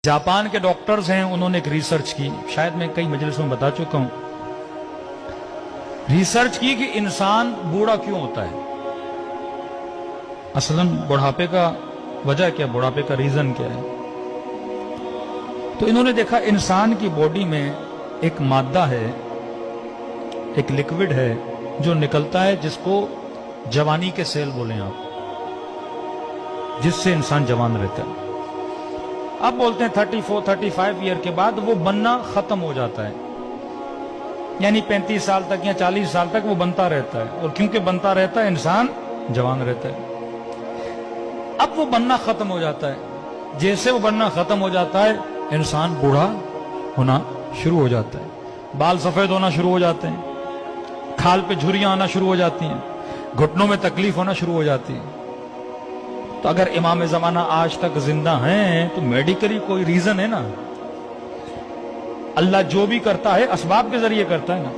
Japan के doctors हैं, उन्होंने एक रिसर्च की, शायद मैं कई मजलिसों में बता चुका हूं। रिसर्च की कि इंसान बूढ़ा क्यों होता है, असलन बुढ़ापे का वजह क्या, बुढ़ापे का रीजन क्या है। तो इन्होंने देखा इंसान की बॉडी में एक मादा है, एक लिक्विड है जो निकलता है, जिसको जवानी के सेल बोलें आप, जिससे इंसान जवान रहता है। अब बोलते हैं 34-35 ईयर के बाद वो बनना खत्म हो जाता है, यानी 35 साल तक या 40 साल तक वो बनता रहता है, और क्योंकि बनता रहता है इंसान जवान रहता है। अब वो बनना खत्म हो जाता है, जैसे वो बनना खत्म हो जाता है इंसान बूढ़ा होना शुरू हो जाता है, बाल सफेद होना शुरू हो जाते हैं, खाल पे झुर्रियां आना शुरू हो जाती हैं, घुटनों में तकलीफ होना शुरू हो जाती है। तो अगर इमाम जमाना आज तक जिंदा हैं तो मेडिकली कोई रीजन है ना। अल्लाह जो भी करता है असबाब के जरिए करता है ना।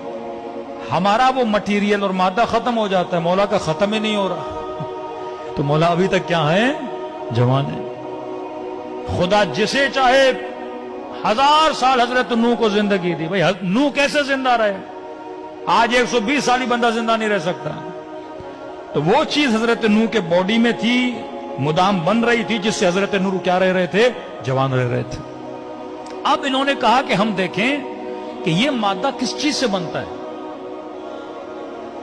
हमारा वो मटीरियल और मादा खत्म हो जाता है, मौला का खत्म ही नहीं हो रहा। तो मौला अभी तक क्या है, जवान है। खुदा जिसे चाहे 1000 साल हजरत नूह को जिंदगी दी, भाई नूह कैसे जिंदा रहे, आज 120 साल ही बंदा जिंदा नहीं रह सकता। तो वो चीज हजरत नूह के बॉडी में थी, मुदाम बन रही थी, जिससे हजरत नूह क्या रह रहे थे, जवान रह रहे थे। अब इन्होंने कहा कि हम देखें कि ये मादा किस चीज से बनता है,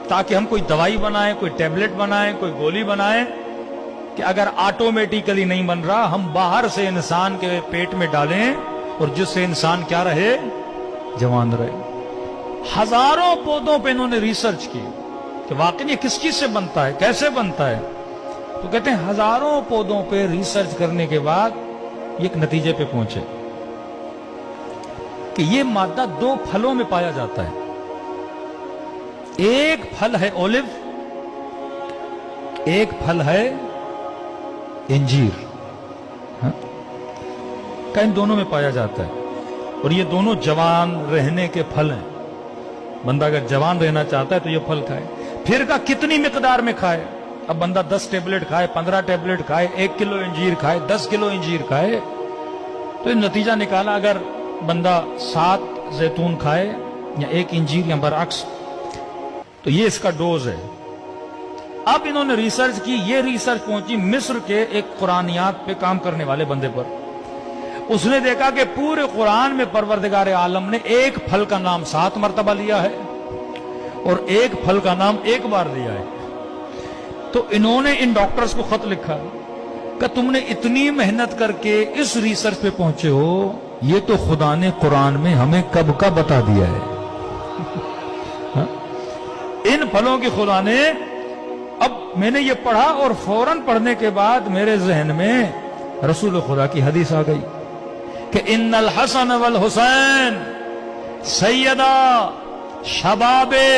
ताकि हम कोई दवाई बनाएं, कोई टैबलेट बनाएं, कोई गोली बनाएं, कि अगर ऑटोमेटिकली नहीं बन रहा, हम बाहर से इंसान के पेट में डालें और जिससे इंसान क्या रहे, जवान रहे। हजारों पौधों पे इन्होंने रिसर्च की कि वाकई ये किस चीज से बनता है, कैसे बनता है। तो कहते हैं हजारों पौधों पे रिसर्च करने के बाद ये एक नतीजे पे पहुंचे कि ये मादा 2 फलों में पाया जाता है। एक फल है ओलिव, एक फल है इंजीर, का इन दोनों में पाया जाता है। और ये दोनों जवान रहने के फल हैं। बंदा अगर जवान रहना चाहता है तो ये फल खाए। फिर का कितनी मिकदार में खाए, अब बंदा 10 टेबलेट खाए, 15 टेबलेट खाए, 1 किलो इंजीर खाए, 10 किलो इंजीर खाए, तो नतीजा निकाला अगर बंदा 7 जैतून खाए या 1 इंजीर या बरअक्स, तो ये इसका डोज है। अब इन्होंने रिसर्च की, ये रिसर्च पहुंची मिस्र के एक कुरानियात पे काम करने वाले बंदे पर। उसने देखा कि पूरे कुरान में परवरदिगार आलम ने एक फल का नाम 7 मरतबा लिया है और एक फल का नाम 1 बार लिया है। तो इन्होंने इन डॉक्टर्स को खत लिखा कि तुमने इतनी मेहनत करके इस रिसर्च पे पहुंचे हो, ये तो खुदा ने कुरान में हमें कब का बता दिया है। इन फलों की खुदा ने, अब मैंने ये पढ़ा और फौरन पढ़ने के बाद मेरे जहन में रसूल खुदा की हदीस आ गई कि इन्नल हसन वल हुसैन सैयदा शबाबे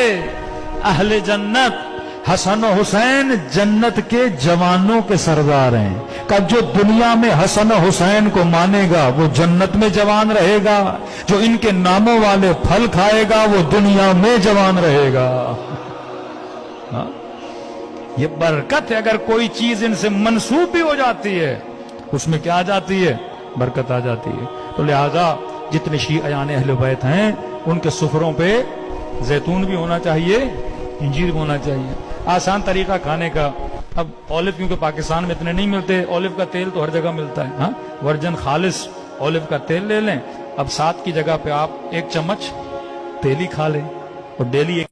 अहले जन्नत, हसन हुसैन जन्नत के जवानों के सरदार हैं। कब जो दुनिया में हसन हुसैन को मानेगा वो जन्नत में जवान रहेगा, जो इनके नामों वाले फल खाएगा वो दुनिया में जवान रहेगा। हाँ? ये बरकत है। अगर कोई चीज इनसे मंसूब भी हो जाती है, उसमें क्या आ जाती है, बरकत आ जाती है। तो लिहाजा जितने शियायान अहले बैत हैं उनके सुफरों पे जैतून भी होना चाहिए, इंजीर भी होना चाहिए। आसान तरीका खाने का। अब ऑलिव क्योंकि पाकिस्तान में इतने नहीं मिलते, ऑलिव का तेल तो हर जगह मिलता है। हाँ, वर्जन खालिस ऑलिव का तेल ले लें। अब 7 की जगह पे आप 1 चम्मच तेल ही खा लें और डेली